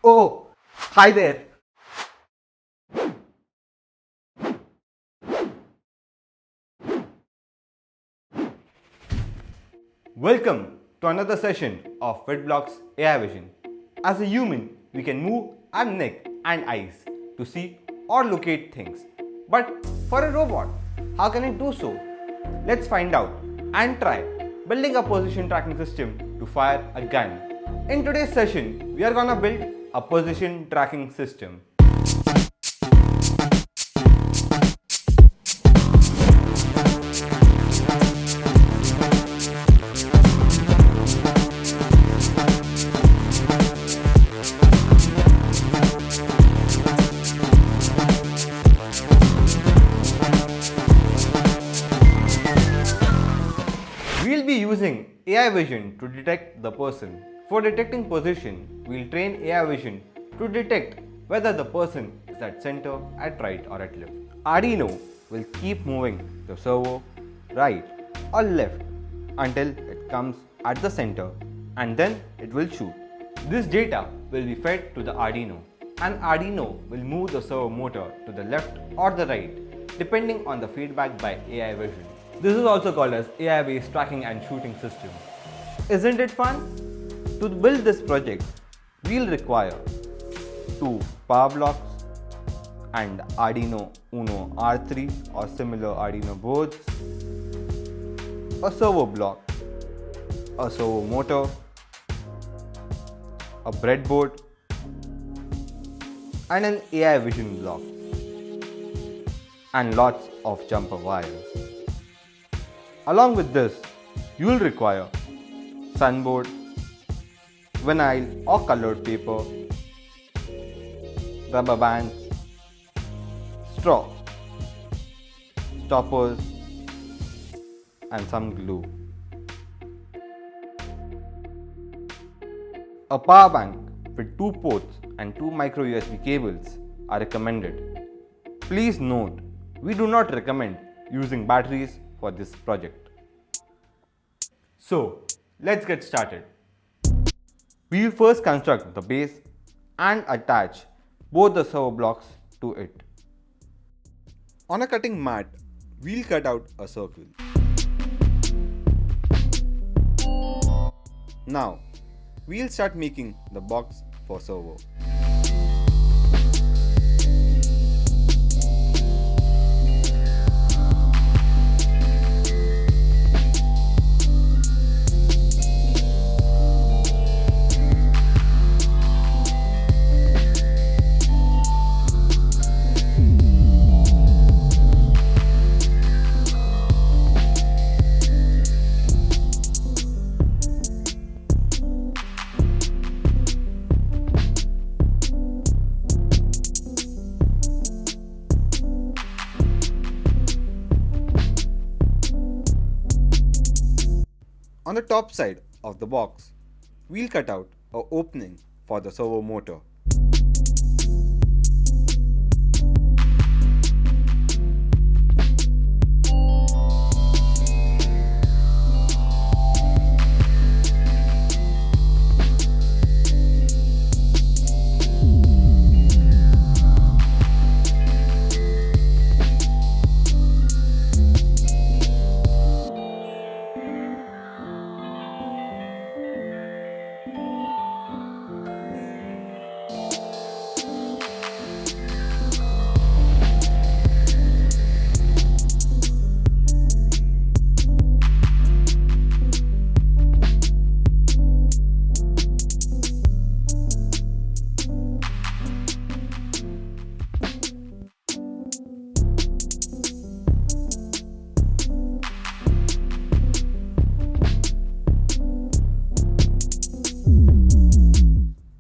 Oh, hi there. Welcome to another session of WitBlox AI Vision. As a human, we can move our neck and eyes to see or locate things. But for a robot, how can it do so? Let's find out and try building a position tracking system to fire a gun. In today's session, we are gonna build a position tracking system. We'll be using AI vision to detect the person. For detecting position, we'll train AI vision to detect whether the person is at center, at right or at left. Arduino will keep moving the servo right or left until it comes at the center and then it will shoot. This data will be fed to the Arduino and Arduino will move the servo motor to the left or the right depending on the feedback by AI vision. This is also called as AI-based tracking and shooting system. Isn't it fun? To build this project, we'll require 2 power blocks and Arduino Uno R3 or similar Arduino boards, a servo block, a servo motor, a breadboard, and an AI vision block, and lots of jumper wires. Along with this, you will require sunboard, vinyl or colored paper, rubber bands, straw, stoppers, and some glue. A power bank with 2 ports and 2 micro USB cables are recommended. Please note, we do not recommend using batteries for this project. So, let's get started. We will first construct the base and attach both the servo blocks to it. On a cutting mat, we'll cut out a circle. Now, we'll start making the box for servo. On the top side of the box, we'll cut out an opening for the servo motor.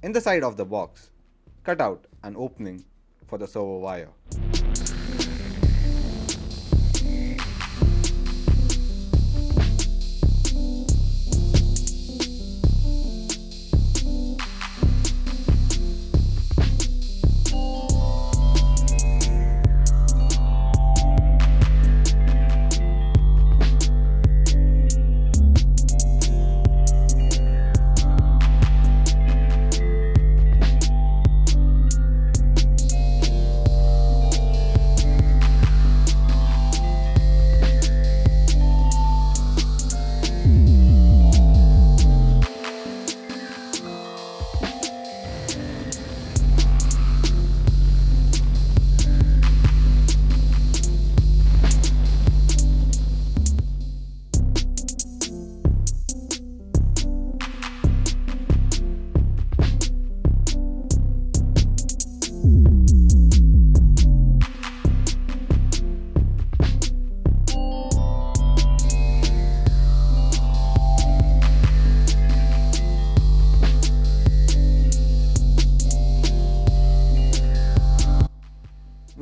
In the side of the box, cut out an opening for the servo wire.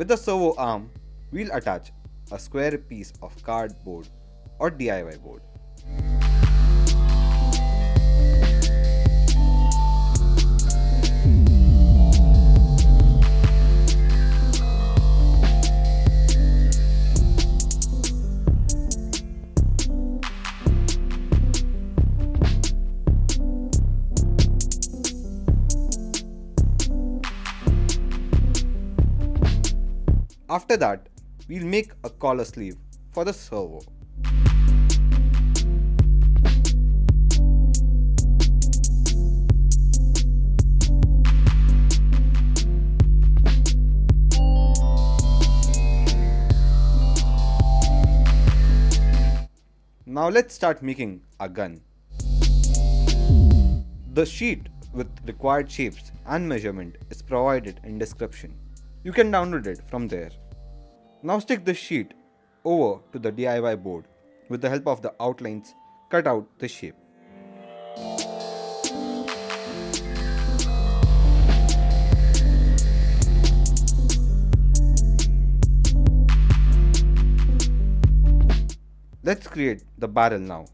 With the servo arm, we'll attach a square piece of cardboard or DIY board. After that, we'll make a collar sleeve for the servo. Now let's start making a gun. The sheet with required shapes and measurement is provided in description. You can download it from there. Now stick the sheet over to the DIY board. With the help of the outlines, cut out the shape. Let's create the barrel now.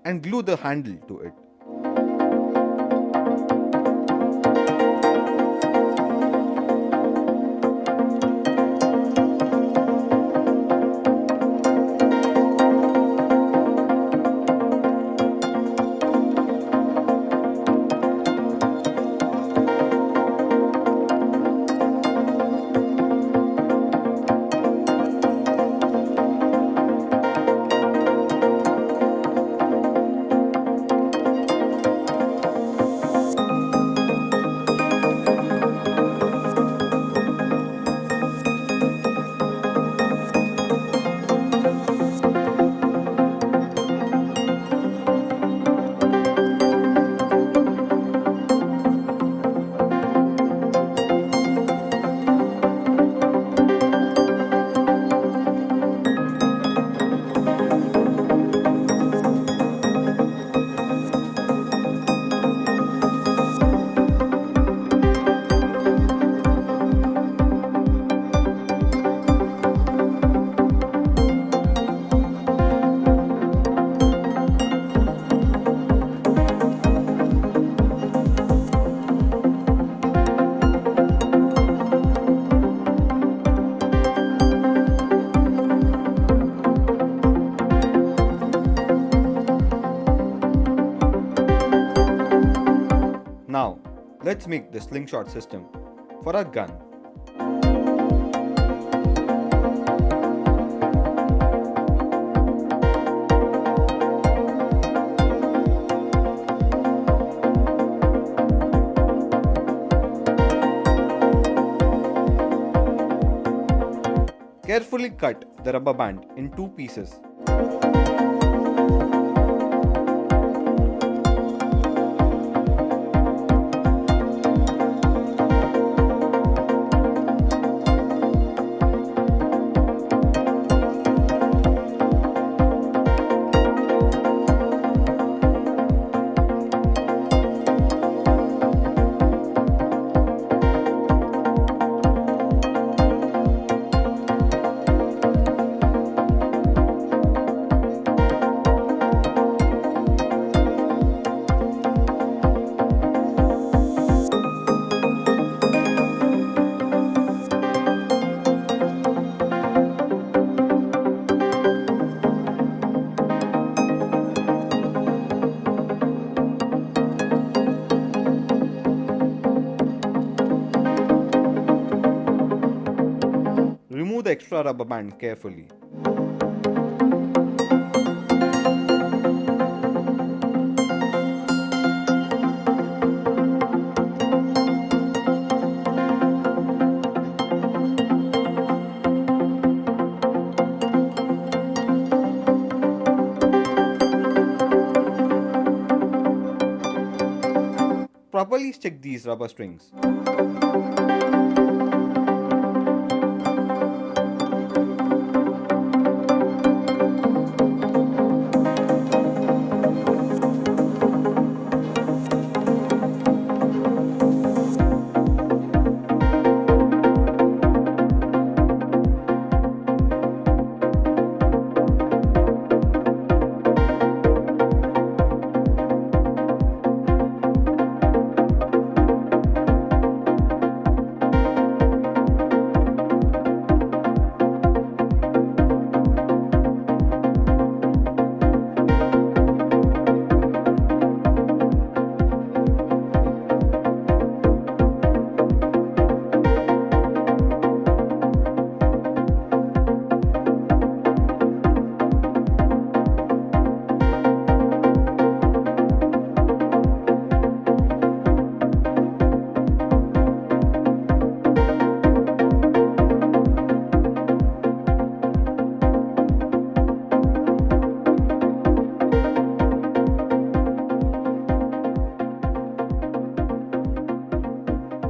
And glue the handle to it. Now, let's make the slingshot system for our gun. Carefully cut the rubber band in two pieces. remove the extra rubber band carefully. Properly stick these rubber strings.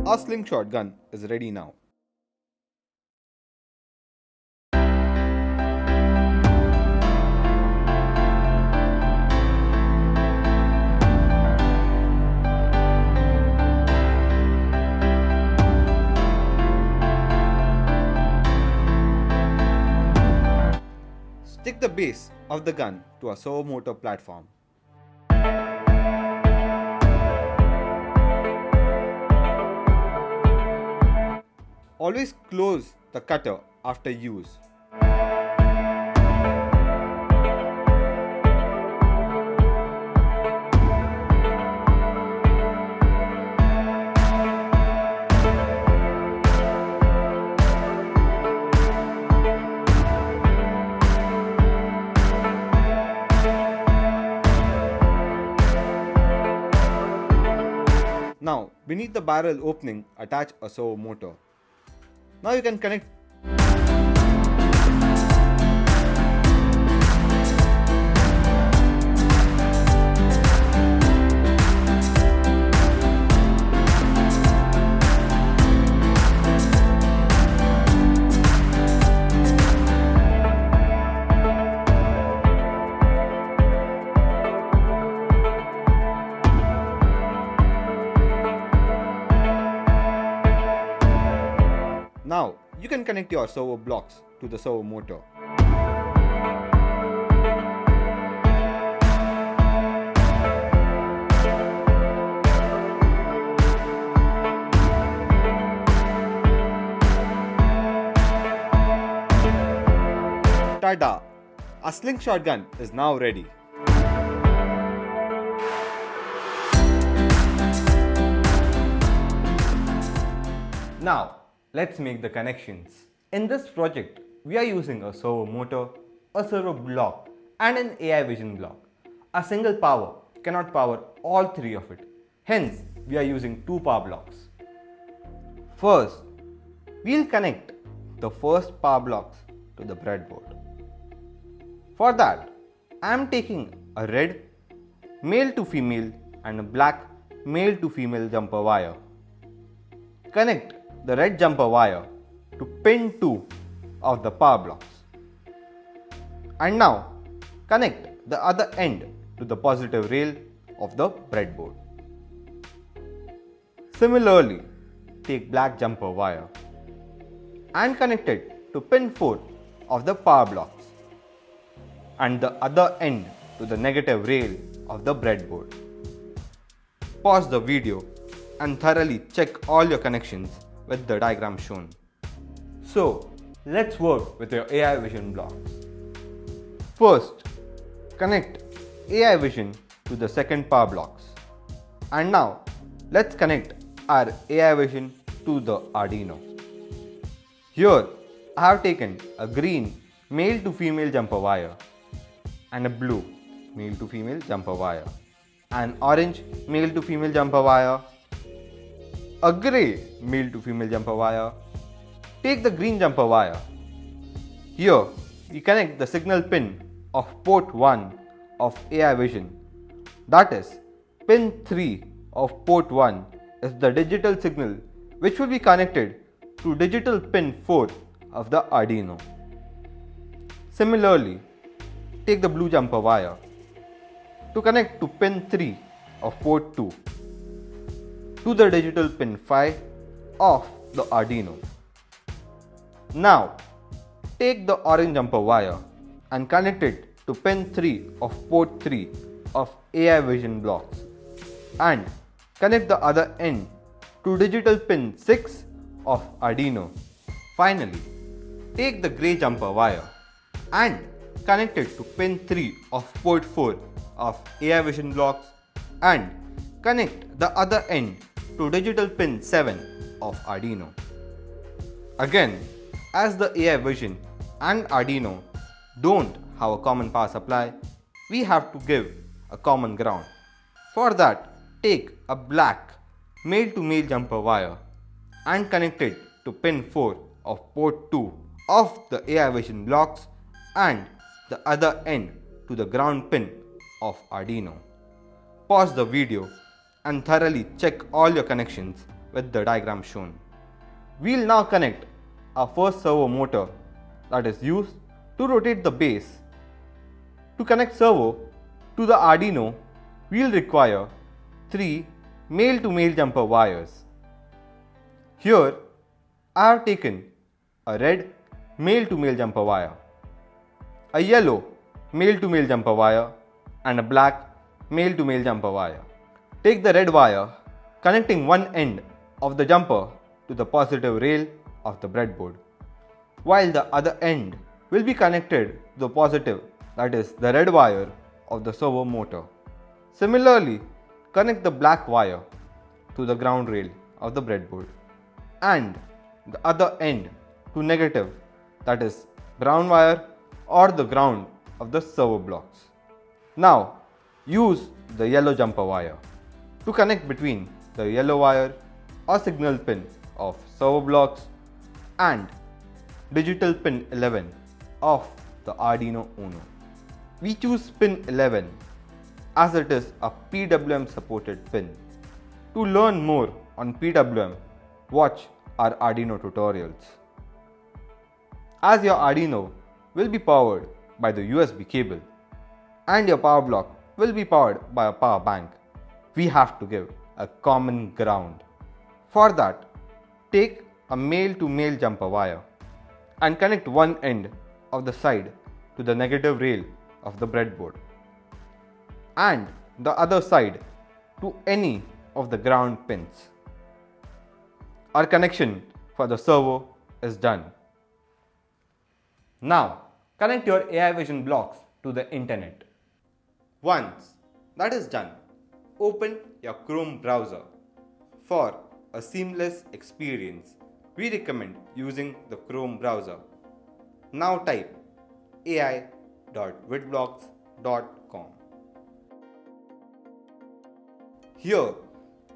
Our slingshot gun is ready now. Stick the base of the gun to a servo motor platform. Always close the cutter after use. Now, beneath the barrel opening, attach a servo motor. Now you can connect Now, you can connect your servo blocks to the servo motor. Tada! Our slingshot gun is now ready. Now, let's make the connections. In this project, we are using a servo motor, a servo block and an AI vision block. A single power cannot power all three of it. Hence, we are using two power blocks. First, we'll connect the first power blocks to the breadboard. For that, I am taking a red male to female and a black male to female jumper wire. Connect the red jumper wire to pin 2 of the power blocks. And now connect the other end to the positive rail of the breadboard. Similarly, take black jumper wire and connect it to pin 4 of the power blocks and the other end to the negative rail of the breadboard. Pause the video and thoroughly check all your connections with the diagram shown. So, let's work with your AI vision blocks. First, connect AI vision to the second power blocks. And now, let's connect our AI vision to the Arduino. Here, I have taken a green male to female jumper wire and a blue male to female jumper wire, an orange male to female jumper wire, a grey male to female jumper wire. Take the green jumper wire. Here we connect the signal pin of port 1 of AI vision. That is, pin 3 of port 1 is the digital signal which will be connected to digital pin 4 of the Arduino. Similarly, take the blue jumper wire to connect to pin 3 of port 2 to the digital pin 5 of the Arduino. Now, take the orange jumper wire and connect it to pin 3 of port 3 of AI vision blocks and connect the other end to digital pin 6 of Arduino. Finally, take the grey jumper wire and connect it to pin 3 of port 4 of AI vision blocks and connect the other end to digital pin 7 of Arduino. Again, as the AI vision and Arduino don't have a common power supply, we have to give a common ground. For that, take a black male to male jumper wire and connect it to pin 4 of port 2 of the AI vision blocks and the other end to the ground pin of Arduino. Pause the video and thoroughly check all your connections with the diagram shown. We'll now connect our first servo motor that is used to rotate the base. To connect servo to the Arduino, we'll require 3 male to male jumper wires. Here, I have taken a red male to male jumper wire, a yellow male to male jumper wire, and a black male to male jumper wire. Take the red wire connecting one end of the jumper to the positive rail of the breadboard, while the other end will be connected to the positive, that is the red wire of the servo motor. Similarly, connect the black wire to the ground rail of the breadboard and the other end to negative, that is brown wire or the ground of the servo blocks. Now use the yellow jumper wire to connect between the yellow wire or signal pin of servo blocks and digital pin 11 of the Arduino Uno. We choose pin 11 as it is a PWM supported pin. To learn more on PWM, watch our Arduino tutorials. As your Arduino will be powered by the USB cable and your power block will be powered by a power bank, we have to give a common ground. For that, take a male to male jumper wire and connect one end of the side to the negative rail of the breadboard and the other side to any of the ground pins. Our connection for the servo is done. Now connect your AI vision blocks to the internet. Once that is done, open your Chrome browser. For a seamless experience, we recommend using the Chrome browser. Now type ai.witblox.com. Here,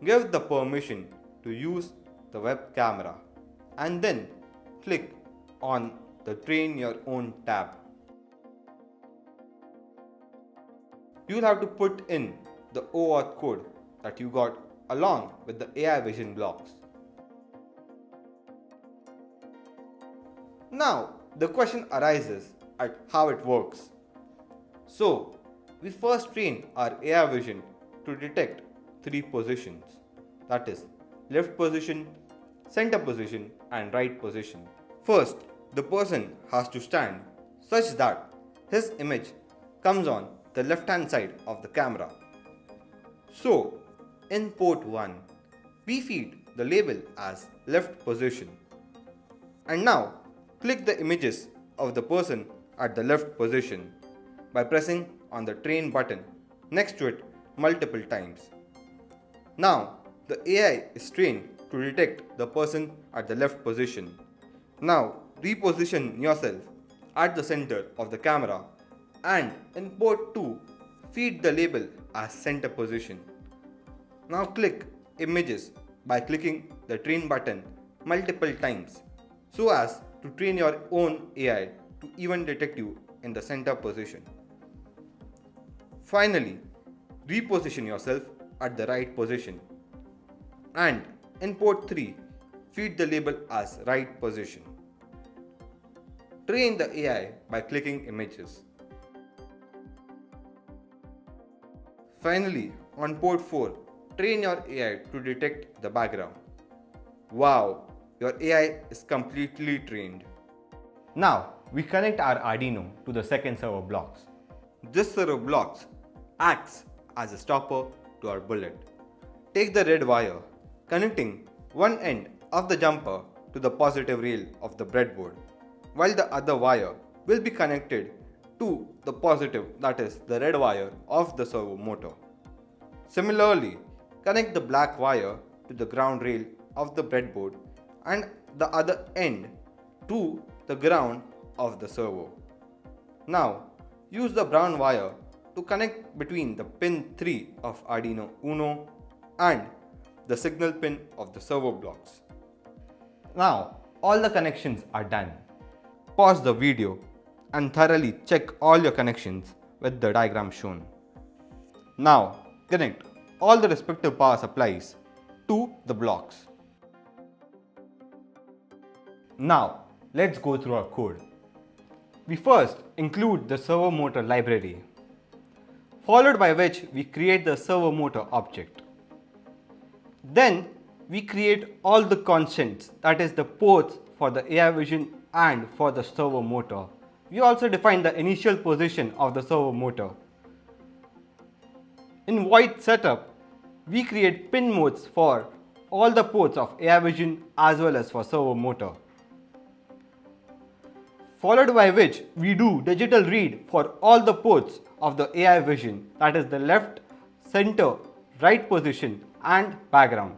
give the permission to use the web camera and then click on the Train Your Own tab. You will have to put in the OAuth code that you got along with the AI vision blocks. Now the question arises at how it works. So we first train our AI vision to detect 3 positions, that is left position, center position and right position. First, the person has to stand such that his image comes on the left hand side of the camera. So in port 1, we feed the label as left position. And now click the images of the person at the left position by pressing on the train button next to it multiple times. Now the AI is trained to detect the person at the left position. Now reposition yourself at the center of the camera, and in port 2, feed the label as center position. Now click Images by clicking the train button multiple times so as to train your own AI to even detect you in the center position. Finally, reposition yourself at the right position, and in port 3, feed the label as right position. Train the AI by clicking Images. Finally, on port 4, train your AI to detect the background. Wow, your AI is completely trained. Now, we connect our Arduino to the second servo blocks. This servo blocks acts as a stopper to our bullet. Take the red wire, connecting one end of the jumper to the positive rail of the breadboard, while the other wire will be connected to the positive, that is the red wire of the servo motor. Similarly, connect the black wire to the ground rail of the breadboard and the other end to the ground of the servo. Now, use the brown wire to connect between the pin 3 of Arduino Uno and the signal pin of the servo blocks. Now, all the connections are done. Pause the video and thoroughly check all your connections with the diagram shown. Now, connect all the respective power supplies to the blocks. Now, let's go through our code. We first include the servo motor library, followed by which we create the servo motor object. Then we create all the constants, that is the ports for the AI vision and for the servo motor. We also define the initial position of the servo motor. In void setup, we create pin modes for all the ports of AI vision as well as for servo motor. Followed by which we do digital read for all the ports of the AI vision, that is the left, center, right position and background.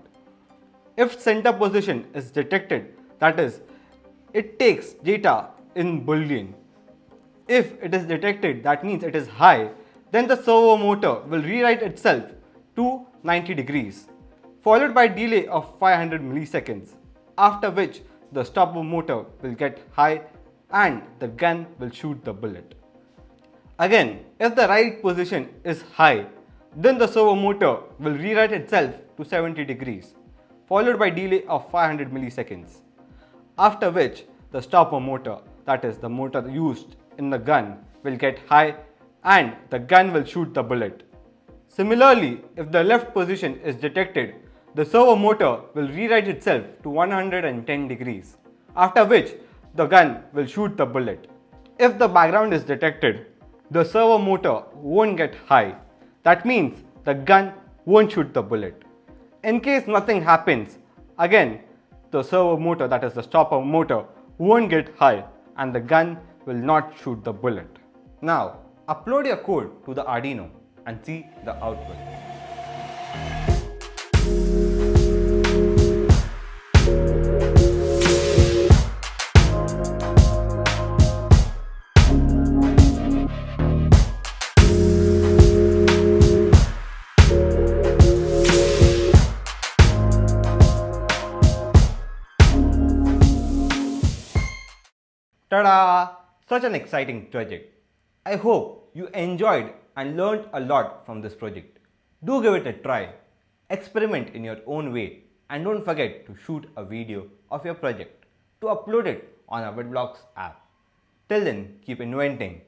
If center position is detected, that is, it takes data in Boolean. If it is detected, that means it is high, then the servo motor will rewrite itself to 90 degrees, followed by delay of 500 milliseconds, after which the stopper motor will get high and the gun will shoot the bullet. Again, if the right position is high, then the servo motor will rewrite itself to 70 degrees, followed by delay of 500 milliseconds, after which the stopper motor, that is the motor used in the gun, will get high and the gun will shoot the bullet. Similarly, if the left position is detected, the servo motor will rewrite itself to 110 degrees, after which the gun will shoot the bullet. If the background is detected, the servo motor won't get high. That means the gun won't shoot the bullet. In case nothing happens, again the servo motor, that is the stopper motor, won't get high and the gun will not shoot the bullet. Now, upload your code to the Arduino and see the output. Ta-da! Such an exciting project. I hope you enjoyed and learned a lot from this project. Do give it a try. Experiment in your own way and don't forget to shoot a video of your project to upload it on our WitBlox app. Till then, keep inventing